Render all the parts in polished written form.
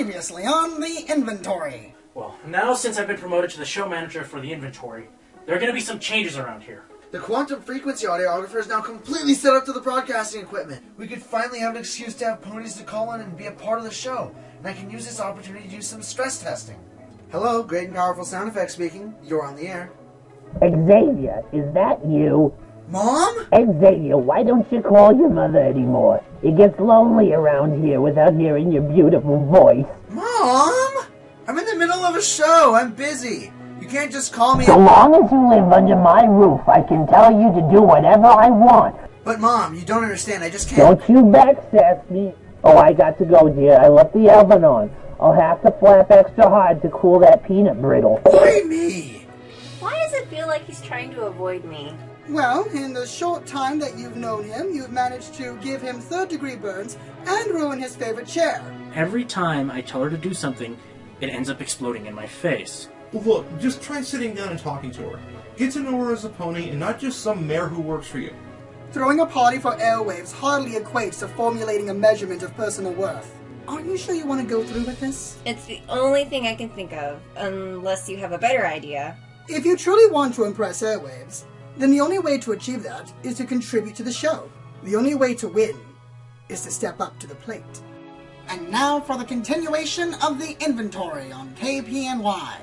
Previously on the inventory. Well, now since I've been promoted to the show manager for the inventory, there are going to be some changes around here. The quantum frequency audiographer is now completely set up to the broadcasting equipment. We could finally have an excuse to have ponies to call in and be a part of the show. And I can use this opportunity to do some stress testing. Hello, great and powerful sound effects speaking. You're on the air. Xavier, is that you? Mom? Xavier, why don't you call your mother anymore? It gets lonely around here without hearing your beautiful voice. Mom? I'm in the middle of a show. I'm busy. You can't just call me... So long as you live under my roof, I can tell you to do whatever I want. But Mom, you don't understand. I just can't... Don't you backsass me. Oh, I got to go, dear. I left the oven on. I'll have to flap extra hard to cool that peanut brittle. Why me? Why does it feel like he's trying to avoid me? Well, in the short time that you've known him, you've managed to give him third-degree burns and ruin his favorite chair. Every time I tell her to do something, it ends up exploding in my face. Well, look, just try sitting down and talking to her. Get to know her as a pony and not just some mare who works for you. Throwing a party for airwaves hardly equates to formulating a measurement of personal worth. Aren't you sure you want to go through with this? It's the only thing I can think of, unless you have a better idea. If you truly want to impress airwaves, then the only way to achieve that is to contribute to the show. The only way to win is to step up to the plate. And now for the continuation of the inventory on KPNY.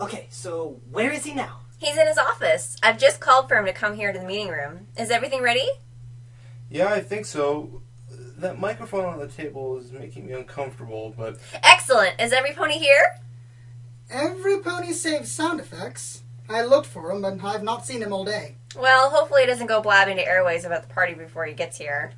Okay, so where is he now? He's in his office. I've just called for him to come here to the meeting room. Is everything ready? Yeah, I think so. That microphone on the table is making me uncomfortable, but... Excellent. Is every pony here? Every pony saves sound effects. I looked for him, but I've not seen him all day. Well, hopefully he doesn't go blabbing to airways about the party before he gets here.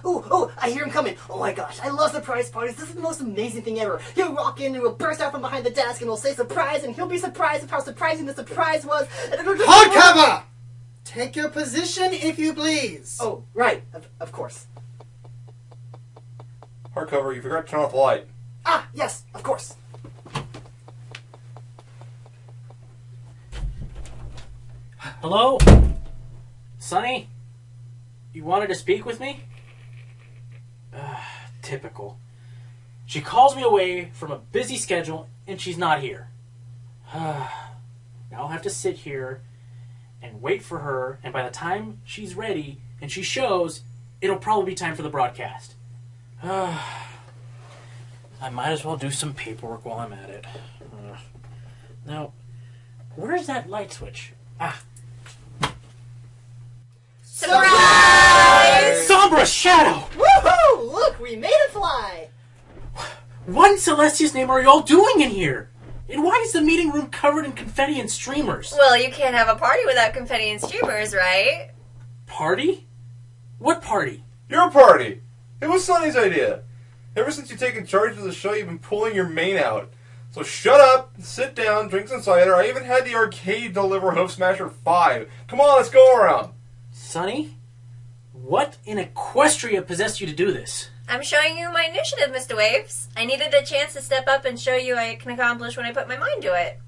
Oh, I hear him coming. Oh my gosh, I love surprise parties. This is the most amazing thing ever. He'll walk in and he'll burst out from behind the desk and he'll say surprise, and he'll be surprised at how surprising the surprise was. And it'll just... Hardcover! Take your position, if you please. Oh, right. Of course. Hardcover, you forgot to turn off the light. Ah, yes, of course. Hello? Sonny? You wanted to speak with me? Typical. She calls me away from a busy schedule, and she's not here. Now I'll have to sit here and wait for her, and by the time she's ready and she shows, it'll probably be time for the broadcast. I might as well do some paperwork while I'm at it. Now, where's that light switch? Surprise! Sombra Shadow! Woohoo! Look, we made it fly! What in Celestia's name are you all doing in here? And why is the meeting room covered in confetti and streamers? Well, you can't have a party without confetti and streamers, right? Party? What party? Your party! It was Sonny's idea. Ever since you've taken charge of the show, you've been pulling your mane out. So shut up, sit down, drink some cider. I even had the arcade deliver Hoof Smasher 5. Come on, let's go around. Sonny? What in Equestria possessed you to do this? I'm showing you my initiative, Mr. Waves. I needed a chance to step up and show you I can accomplish when I put my mind to it.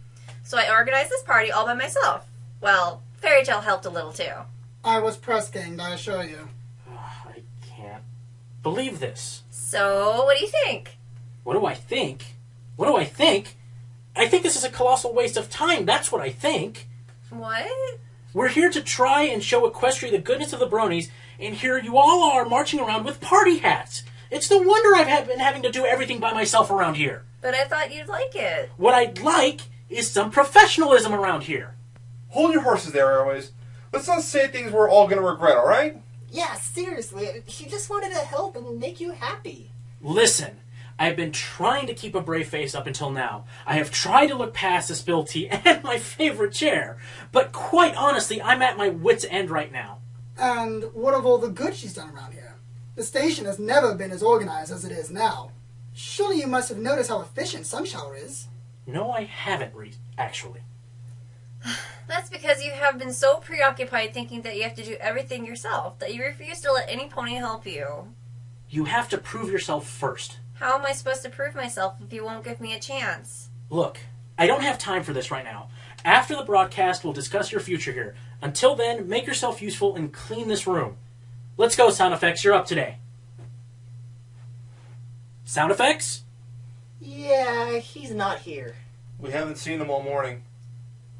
So I organized this party all by myself. Well, Fairy Tale helped a little too. I was press-ganged, I assure you. I can't believe this. So, what do you think? What do I think? What do I think? I think this is a colossal waste of time. That's what I think. What? We're here to try and show Equestria the goodness of the bronies, and here you all are marching around with party hats. It's no wonder I've been having to do everything by myself around here. But I thought you'd like it. What I'd like is some professionalism around here. Hold your horses there, Airways. Let's not say things we're all going to regret, alright? Yeah, seriously. She just wanted to help and make you happy. Listen, I've been trying to keep a brave face up until now. I have tried to look past the spilled tea and my favorite chair. But quite honestly, I'm at my wit's end right now. And what of all the good she's done around here? The station has never been as organized as it is now. Surely you must have noticed how efficient Sunshower is. No, I haven't, actually. That's because you have been so preoccupied thinking that you have to do everything yourself that you refuse to let any pony help you. You have to prove yourself first. How am I supposed to prove myself if you won't give me a chance? Look, I don't have time for this right now. After the broadcast, we'll discuss your future here. Until then, make yourself useful and clean this room. Let's go, sound effects. You're up today. Sound effects? Yeah, he's not here. We haven't seen them all morning.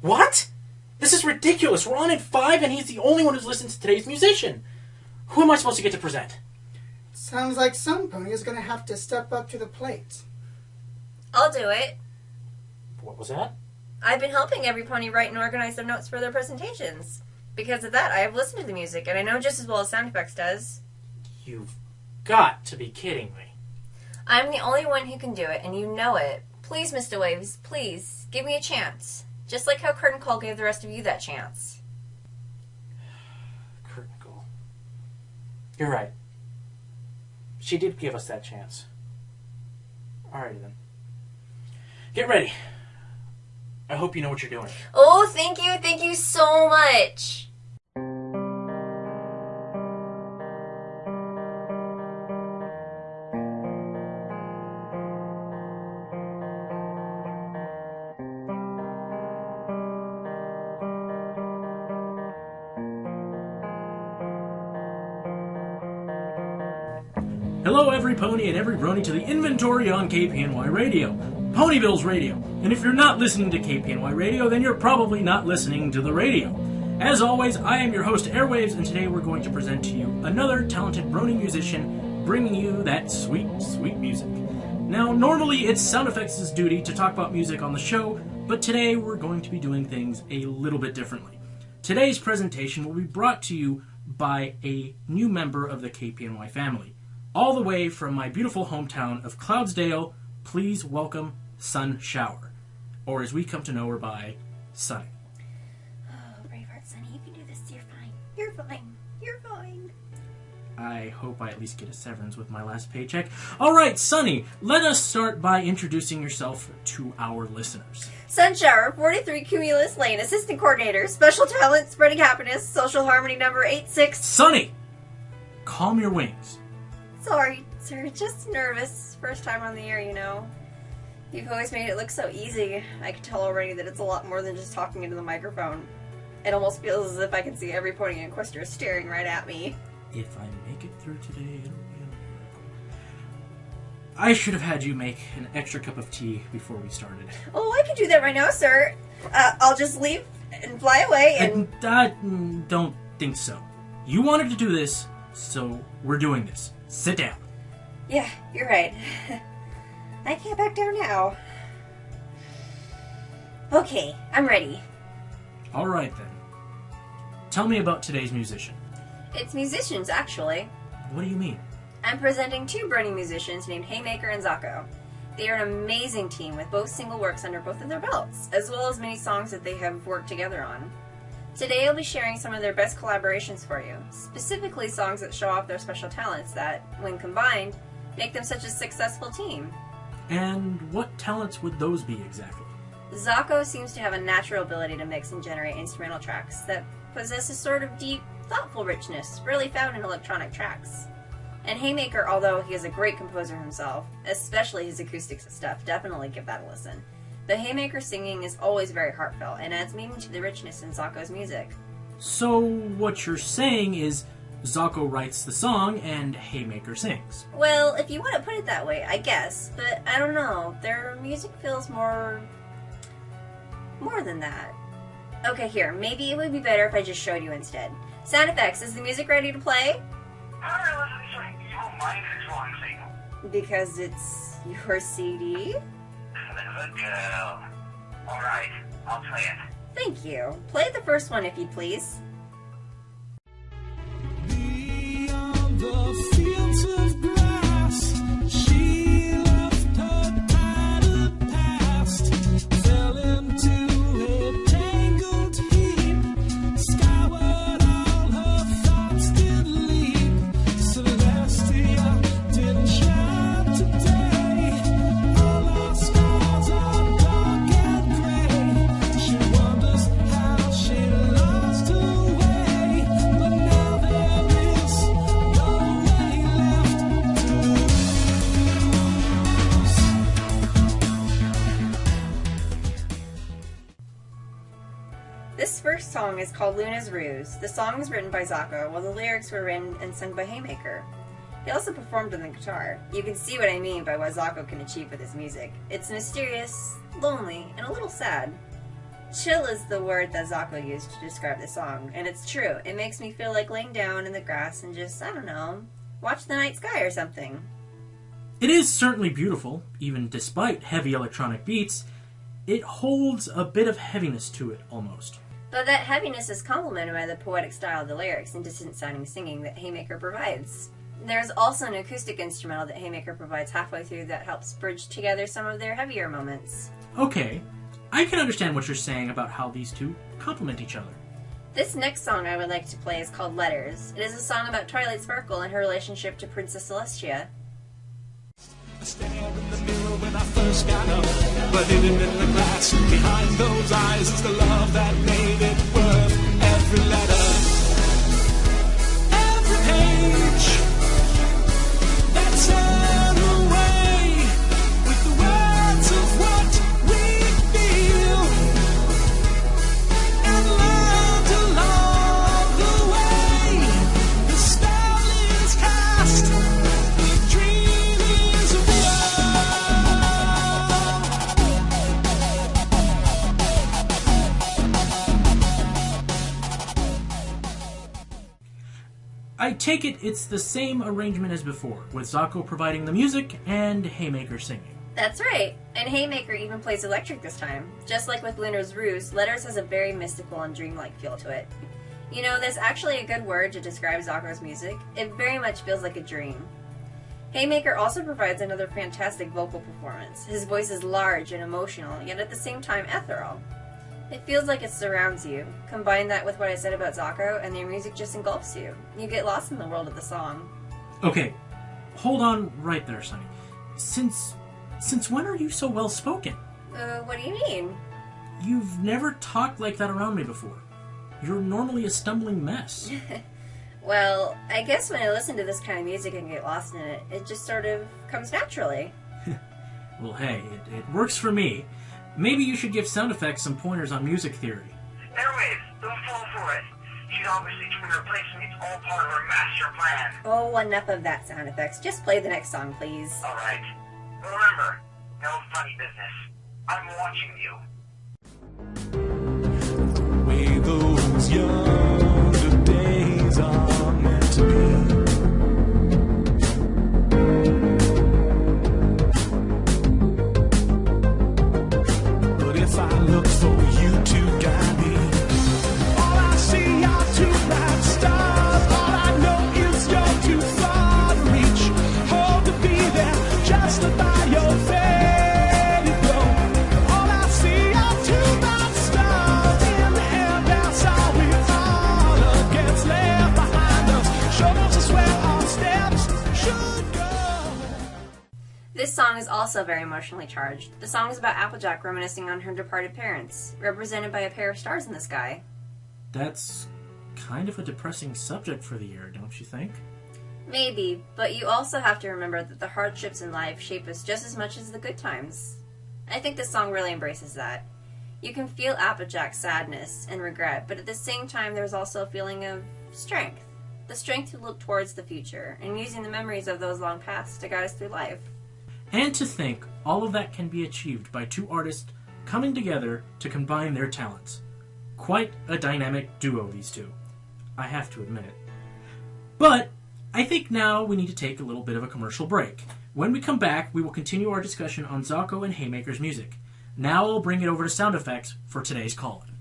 What? This is ridiculous. We're on at 5 and he's the only one who's listened to today's musician. Who am I supposed to get to present? Sounds like some pony is going to have to step up to the plate. I'll do it. What was that? I've been helping every pony write and organize their notes for their presentations. Because of that, I have listened to the music, and I know just as well as Sound Effects does. You've got to be kidding me. I'm the only one who can do it, and you know it. Please, Mr. Waves, please, give me a chance. Just like how Curtain Call gave the rest of you that chance. Curtain Call. You're right. She did give us that chance. Alrighty then. Get ready. I hope you know what you're doing. Oh, thank you so much. Hello, every pony and every brony to the inventory on KPNY Radio, Ponyville's radio. And if you're not listening to KPNY Radio, then you're probably not listening to the radio. As always, I am your host, Airwaves, and today we're going to present to you another talented brony musician bringing you that sweet, sweet music. Now, normally it's Sound Effects' duty to talk about music on the show, but today we're going to be doing things a little bit differently. Today's presentation will be brought to you by a new member of the KPNY family. All the way from my beautiful hometown of Cloudsdale, please welcome Sun Shower, or as we come to know her by, Sunny. Oh, Braveheart Sunny, you can do this. You're fine. You're fine. You're fine. I hope I at least get a severance with my last paycheck. All right, Sunny, let us start by introducing yourself to our listeners. Sun Shower, 43 Cumulus Lane, Assistant Coordinator, Special Talent, Spreading Happiness, Social Harmony number 86. Sunny, calm your wings. Sorry, sir, just nervous. First time on the air, you know. You've always made it look so easy. I can tell already that it's a lot more than just talking into the microphone. It almost feels as if I can see every pony in Equestria staring right at me. If I make it through today, it'll be a miracle. I should have had you make an extra cup of tea before we started. Oh, I can do that right now, sir. I'll just leave and fly away and... I don't think so. You wanted to do this, so we're doing this. Sit down. Yeah, you're right. I can't back down now. Okay, I'm ready. All right, then. Tell me about today's musician. It's musicians, actually. What do you mean? I'm presenting two burning musicians named Haymaker and Zahqo. They are an amazing team with both single works under both of their belts, as well as many songs that they have worked together on. Today I'll be sharing some of their best collaborations for you, specifically songs that show off their special talents that, when combined, make them such a successful team. And what talents would those be exactly? Zahqo seems to have a natural ability to mix and generate instrumental tracks that possess a sort of deep, thoughtful richness rarely found in electronic tracks. And Haymaker, although he is a great composer himself, especially his acoustic stuff, definitely give that a listen. The Haymaker singing is always very heartfelt and adds meaning to the richness in Zahqo's music. So what you're saying is Zahqo writes the song and Haymaker sings. Well, if you want to put it that way, I guess, but I don't know. Their music feels more than that. Okay, here, maybe it would be better if I just showed you instead. Sound Effects, is the music ready to play? How are you listening to an evil mind controlling signal? Because it's your CD? Clever girl. Alright, I'll play it. Thank you. Play the first one if you please. Beyond the fields of grass, she left her tattered past, fell into a tangled heap, scoured all her thoughts did leap. Celestia didn't shine today, all our stars are dark and gray. She wonders how she lost her way, but now there is no way left to lose. This first song is called Luna's Ruse. The song was written by Zahqo, while the lyrics were written and sung by Haymaker. He also performed on the guitar. You can see what I mean by what Zahqo can achieve with his music. It's mysterious, lonely, and a little sad. Chill is the word that Zahqo used to describe the song, and it's true. It makes me feel like laying down in the grass and just, I don't know, watch the night sky or something. It is certainly beautiful, even despite heavy electronic beats. It holds a bit of heaviness to it, almost. But that heaviness is complemented by the poetic style of the lyrics and distant-sounding singing that Haymaker provides. There's also an acoustic instrumental that Haymaker provides halfway through that helps bridge together some of their heavier moments. Okay, I can understand what you're saying about how these two complement each other. This next song I would like to play is called Letters. It is a song about Twilight Sparkle and her relationship to Princess Celestia. I stared in the mirror when I first got up, but hidden in the glass behind those eyes is the love that made it worth every letter, every page that turned away with the words of what we feel and learned along the way. The spell is cast, the dream is I take it it's the same arrangement as before, with Zahqo providing the music and Haymaker singing. That's right, and Haymaker even plays electric this time. Just like with Lunar's Ruse, Letters has a very mystical and dreamlike feel to it. You know, there's actually a good word to describe Zahqo's music. It very much feels like a dream. Haymaker also provides another fantastic vocal performance. His voice is large and emotional, yet at the same time ethereal. It feels like it surrounds you. Combine that with what I said about Zahqo, and their music just engulfs you. You get lost in the world of the song. Okay, hold on right there, Sonny. Since when are you so well-spoken? What do you mean? You've never talked like that around me before. You're normally a stumbling mess. Well, I guess when I listen to this kind of music and get lost in it, it just sort of comes naturally. Well, hey, it works for me. Maybe you should give sound effects some pointers on music theory. Airwaves, don't fall for it. She's obviously trying to replace me. It's all part of her master plan. Oh, enough of that sound effects. Just play the next song, please. Alright. Remember, no funny business. I'm watching you. the way those younger days are meant to be. But if I look for you to guide me, all I see are two bright stars. All I know is you're too far to reach. Hope to be there just by your faded glow. All I see are two bright stars in the air. That's all we all gets left behind us. Show us us where our steps should go. This song is also very emotionally charged. The song is about Applejack reminiscing on her departed parents, represented by a pair of stars in the sky. That's kind of a depressing subject for the year, don't you think? Maybe, but you also have to remember that the hardships in life shape us just as much as the good times. I think this song really embraces that. You can feel Applejack's sadness and regret, but at the same time there's also a feeling of strength. The strength to look towards the future, and using the memories of those long paths to guide us through life. And to think all of that can be achieved by two artists coming together to combine their talents. Quite a dynamic duo, these two. I have to admit it. But I think now we need to take a little bit of a commercial break. When we come back, we will continue our discussion on Zahqo and Haymaker's music. Now I'll bring it over to sound effects for today's call-in.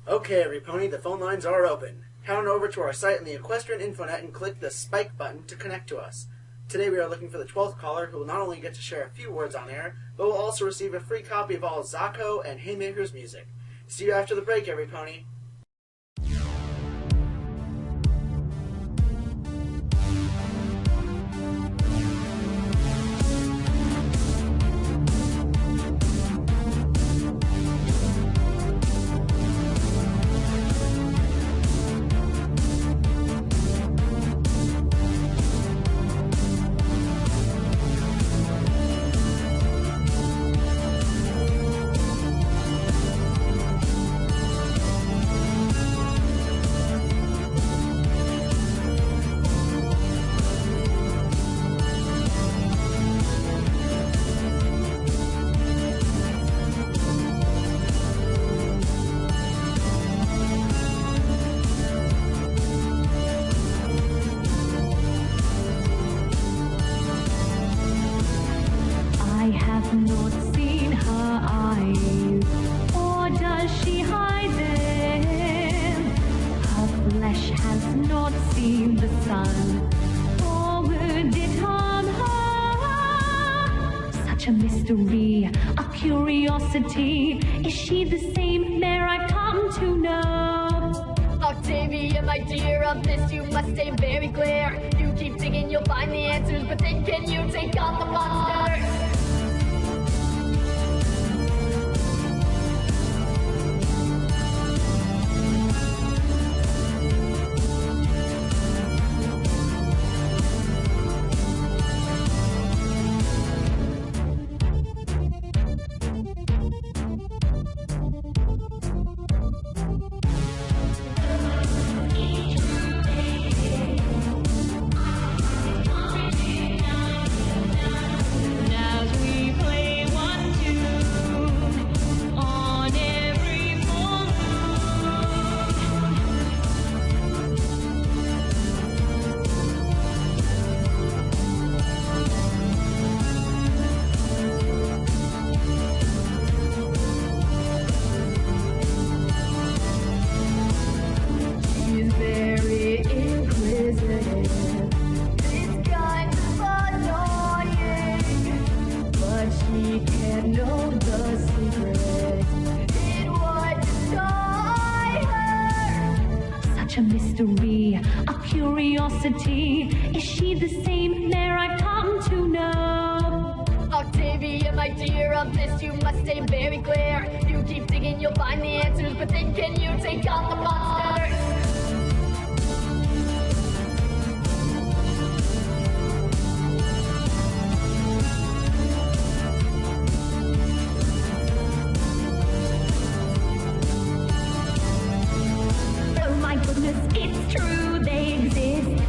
Okay, every pony, the phone lines are open. Head on over to our site in the Equestrian Infonet and click the Spike button to connect to us. Today we are looking for the 12th caller who will not only get to share a few words on air, but will also receive a free copy of all Zahqo and Haymaker's music. See you after the break, every pony. see the sun. Forward it harm her. Such a mystery, a curiosity. Is she the same mare I've come to know? Octavia, my dear, of this you must stay very clear. You keep digging, you'll find the answers, but then can you take on the monster? A mystery, a curiosity. Is she the same mare I've come to know? Octavia, my dear, of this you must stay very clear. You keep digging, you'll find the answers, but then can you take on the monster? It's true, they exist.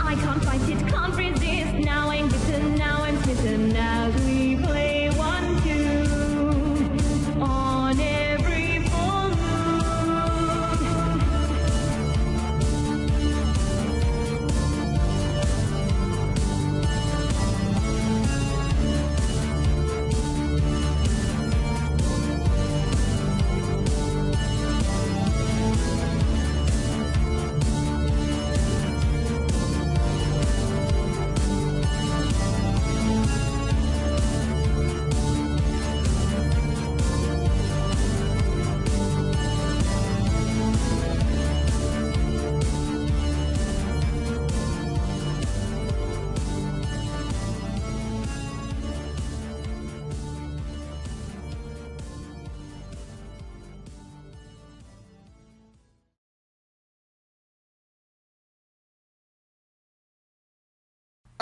I can't fight it, can't resist. Now I'm bitten, now I'm smitten. As we play 1-2 on every full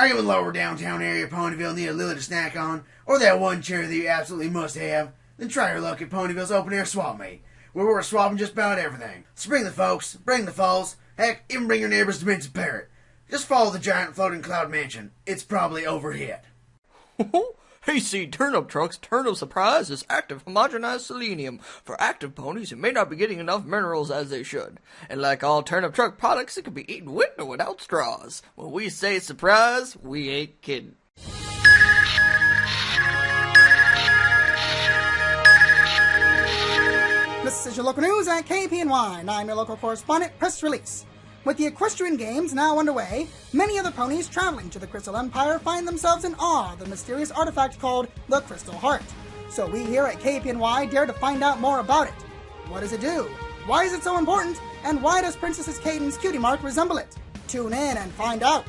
Are you in lower downtown area Ponyville need a lily to snack on? Or that one cherry that you absolutely must have? Then try your luck at Ponyville's open air swap meet, where we're swapping just about everything. So bring the folks, bring the foals, heck, even bring your neighbor's demented parrot. Just follow the giant floating cloud mansion. It's probably overhead. Hayseed turnip trucks, turnip surprise is active homogenized selenium. For active ponies who may not be getting enough minerals as they should. And like all turnip truck products, it can be eaten with or without straws. When we say surprise, we ain't kidding. This is your local news at KPNY, and I'm your local correspondent, Press Release. With the equestrian games now underway, many of the ponies traveling to the Crystal Empire find themselves in awe of the mysterious artifact called the Crystal Heart. So we here at KPNY dare to find out more about it. What does it do? Why is it so important? And why does Princess Caden's cutie mark resemble it? Tune in and find out.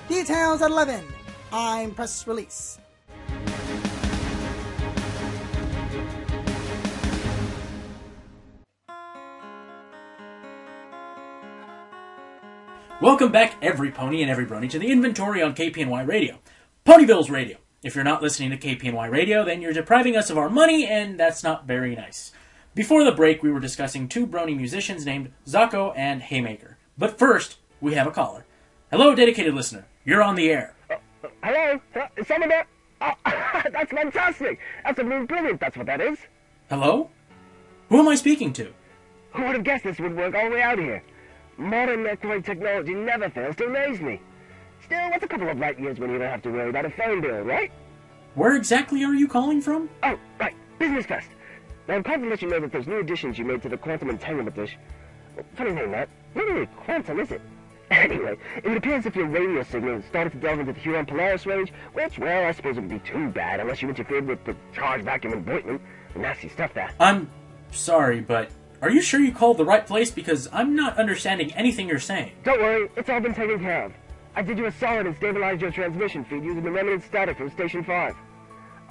Details at 11. I'm Press Release. Welcome back, every pony and every brony, to the inventory on KPNY Radio. Ponyville's Radio. If you're not listening to KPNY Radio, then you're depriving us of our money, and that's not very nice. Before the break, we were discussing two brony musicians named Zahqo and Haymaker. But first, we have a caller. Hello, dedicated listener. You're on the air. Hello? Is someone there? Oh, that's fantastic. That's brilliant. That's what that is. Hello? Who am I speaking to? Who would have guessed this would work all the way out here? Modern microwave technology never fails to amaze me. Still, what's a couple of light years when you don't have to worry about a phone bill, right? Where exactly are you calling from? Oh, right. Business Fest. Now, I'm calling to let you know that those new additions you made to the quantum entanglement dish... Funny name, that. Not really quantum, is it? Anyway, it would appear as if your radio signal started to delve into the Huron-Polaris range, which, well, I suppose it wouldn't be too bad unless you interfered with the charged vacuum and Boitman. Nasty stuff, that. I'm sorry, but are you sure you called the right place? Because I'm not understanding anything you're saying. Don't worry, it's all been taken care of. I did you a solid and stabilized your transmission feed using the remnant static from Station 5.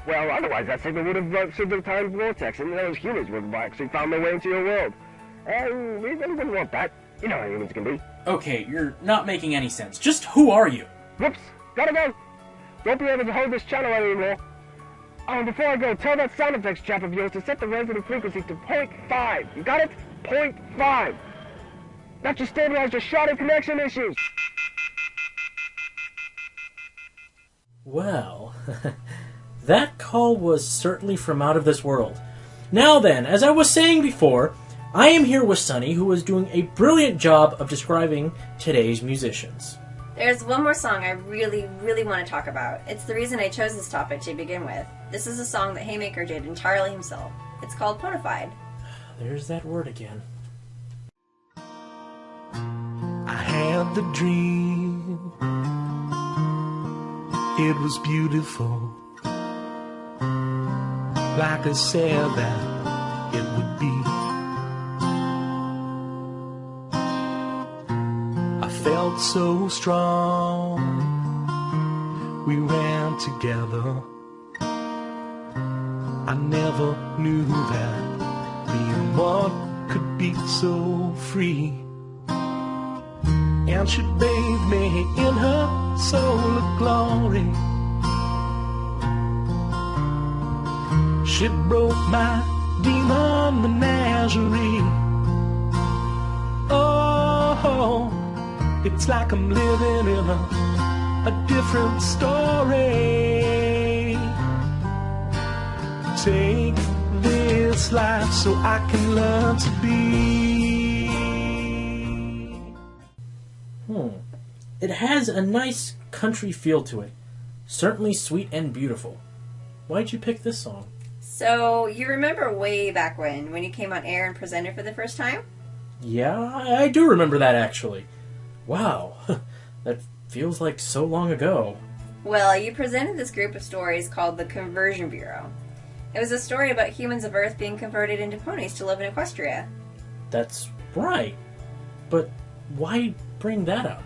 Well, otherwise that signal would have ruptured the time vortex, and those humans would have actually found their way into your world. And we really didn't want that. You know how humans can be. Okay, you're not making any sense. Just who are you? Whoops, gotta go. Won't be able to hold this channel anymore. Oh, and before I go, tell that sound effects chap of yours to set the resonant frequency to 0.5. You got it? 0.5. That should stabilize your sharded connection issues. Well, that call was certainly from out of this world. Now then, as I was saying before, I am here with Sunny, who is doing a brilliant job of describing today's musicians. There's one more song I really, really want to talk about. It's the reason I chose this topic to begin with. This is a song that Haymaker did entirely himself. It's called Ponified. There's that word again. I had the dream. It was beautiful. Like I said that it would be. I felt so strong. We ran together. I never knew that being one could be so free. And she bathed me in her soul of glory. She broke my demon menagerie. Oh, it's like I'm living in a different story. Take this life so I can learn to be. It has a nice country feel to it. Certainly sweet and beautiful. Why'd you pick this song? So, you remember way back when you came on air and presented for the first time? Yeah, I do remember that actually. Wow, that feels like so long ago. Well, you presented this group of stories called the Conversion Bureau. It was a story about humans of Earth being converted into ponies to live in Equestria. That's right. But why bring that up?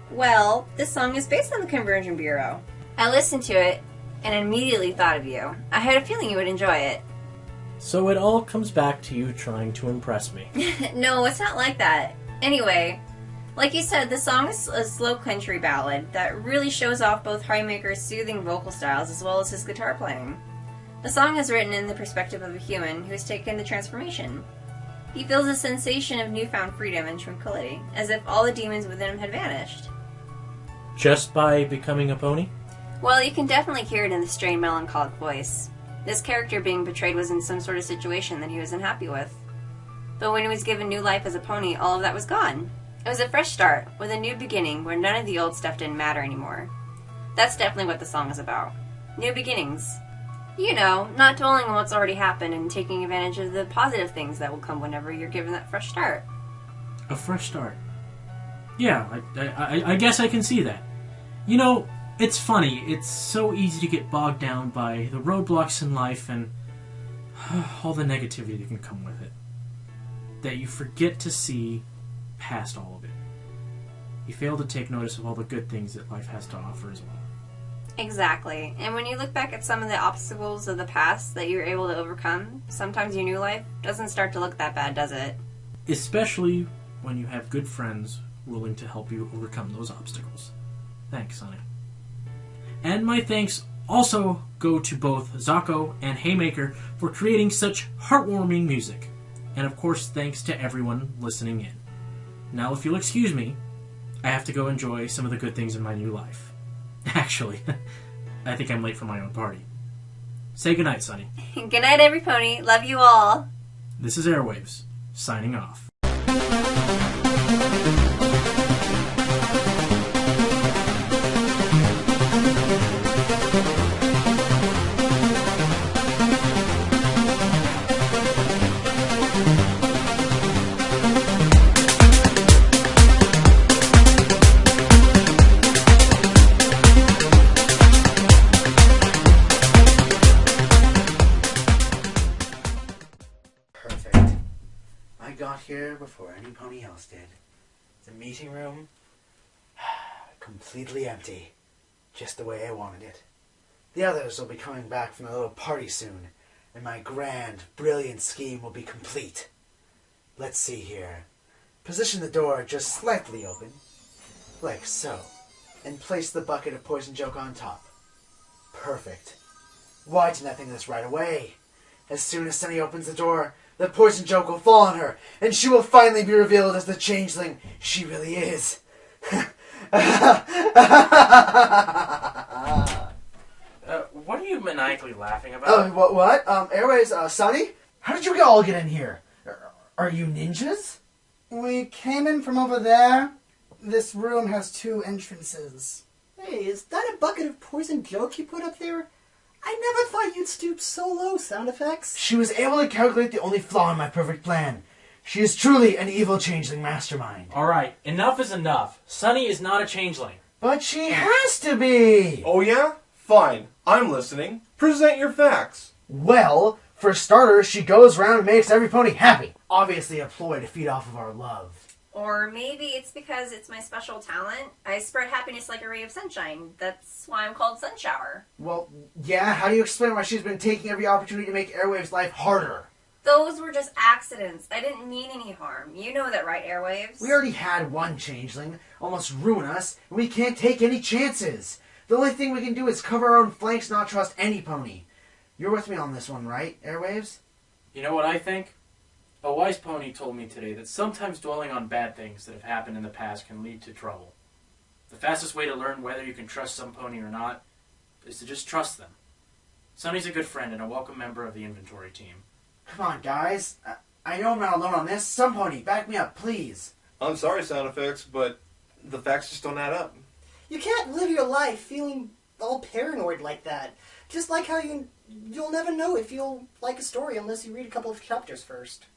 Well, this song is based on the Conversion Bureau. I listened to it and immediately thought of you. I had a feeling you would enjoy it. So it all comes back to you trying to impress me. No, it's not like that. Anyway, like you said, this song is a slow country ballad that really shows off both Haymaker's soothing vocal styles as well as his guitar playing. The song is written in the perspective of a human who has taken the transformation. He feels a sensation of newfound freedom and tranquility, as if all the demons within him had vanished. Just by becoming a pony? Well, you can definitely hear it in the strained, melancholic voice. This character being portrayed was in some sort of situation that he was unhappy with. But when he was given new life as a pony, all of that was gone. It was a fresh start, with a new beginning where none of the old stuff didn't matter anymore. That's definitely what the song is about. New beginnings. You know, not dwelling on what's already happened and taking advantage of the positive things that will come whenever you're given that fresh start. A fresh start. Yeah, I guess I can see that. You know, it's funny. It's so easy to get bogged down by the roadblocks in life and all the negativity that can come with it, that you forget to see past all of it. You fail to take notice of all the good things that life has to offer as well. Exactly. And when you look back at some of the obstacles of the past that you were able to overcome, sometimes your new life doesn't start to look that bad, does it? Especially when you have good friends willing to help you overcome those obstacles. Thanks, Sonny. And my thanks also go to both Zahqo and Haymaker for creating such heartwarming music. And of course, thanks to everyone listening in. Now, if you'll excuse me, I have to go enjoy some of the good things in my new life. Actually, I think I'm late for my own party. Say goodnight, Sonny. Good night, every pony. Love you all. This is Airwaves, signing off. pony else did. The meeting room, completely empty, just the way I wanted it. The others will be coming back from a little party soon, and my grand, brilliant scheme will be complete. Let's see here. Position the door just slightly open, like so, and place the bucket of poison joke on top. Perfect. Why didn't I think of this right away? As soon as Sunny opens the door, the poison joke will fall on her, and she will finally be revealed as the changeling she really is. What are you maniacally laughing about? Oh, what? Airways, Sunny? How did you all get in here? Are you ninjas? We came in from over there. This room has 2 entrances. Hey, is that a bucket of poison joke you put up there? I never thought you'd stoop so low, sound effects. She was able to calculate the only flaw in my perfect plan. She is truly an evil changeling mastermind. Alright, enough is enough. Sunny is not a changeling. But she has to be! Oh yeah? Fine. I'm listening. Present your facts. Well, for starters, she goes around and makes every pony happy. Obviously a ploy to feed off of our love. Or maybe it's because it's my special talent. I spread happiness like a ray of sunshine. That's why I'm called Sunshower. Well, yeah, how do you explain why she's been taking every opportunity to make Airwave's life harder? Those were just accidents. I didn't mean any harm. You know that, right, Airwaves? We already had one changeling almost ruin us, and we can't take any chances. The only thing we can do is cover our own flanks, not trust any pony. You're with me on this one, right, Airwaves? You know what I think? A wise pony told me today that sometimes dwelling on bad things that have happened in the past can lead to trouble. The fastest way to learn whether you can trust some pony or not is to just trust them. Sunny's a good friend and a welcome member of the inventory team. Come on, guys. I know I'm not alone on this. Some pony, back me up, please. I'm sorry, sound effects, but the facts just don't add up. You can't live your life feeling all paranoid like that. Just like how you'll never know if you'll like a story unless you read a couple of chapters first.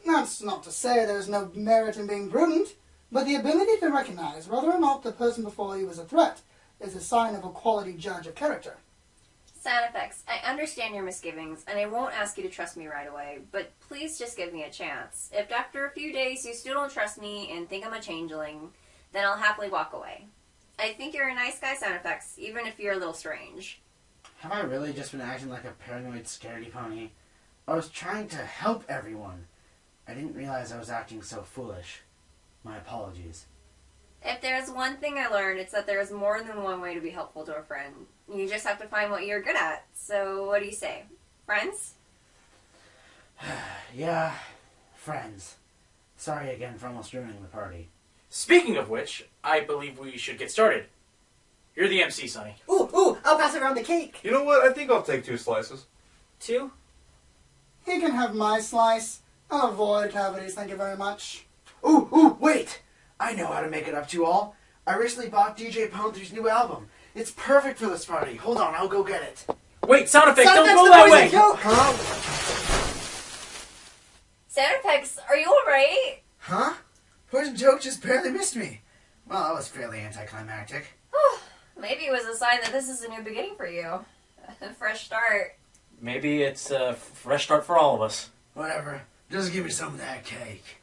That's not to say there's no merit in being prudent, but the ability to recognize whether or not the person before you is a threat is a sign of a quality judge of character. Sound effects, I understand your misgivings, and I won't ask you to trust me right away, but please just give me a chance. If after a few days you still don't trust me and think I'm a changeling, then I'll happily walk away. I think you're a nice guy, Sound effects, even if you're a little strange. Have I really just been acting like a paranoid scaredy pony? I was trying to help everyone. I didn't realize I was acting so foolish. My apologies. If there's one thing I learned, it's that there's more than one way to be helpful to a friend. You just have to find what you're good at. So what do you say? Friends? Yeah, friends. Sorry again for almost ruining the party. Speaking of which, I believe we should get started. You're the MC, Sunny. Ooh, I'll pass around the cake. You know what? I think I'll take 2 slices. 2? He can have my slice. I'll avoid cavities, thank you very much. Ooh, wait! I know how to make it up to you all. I recently bought DJ Pon3's new album. It's perfect for this party. Hold on, I'll go get it. Wait, sound effects, don't go that way! Huh? Sound effects, are you alright? Huh? Poison Joke just barely missed me. Well, that was fairly anticlimactic. Maybe it was a sign that this is a new beginning for you. A fresh start. Maybe it's a fresh start for all of us. Whatever. Just give me some of that cake.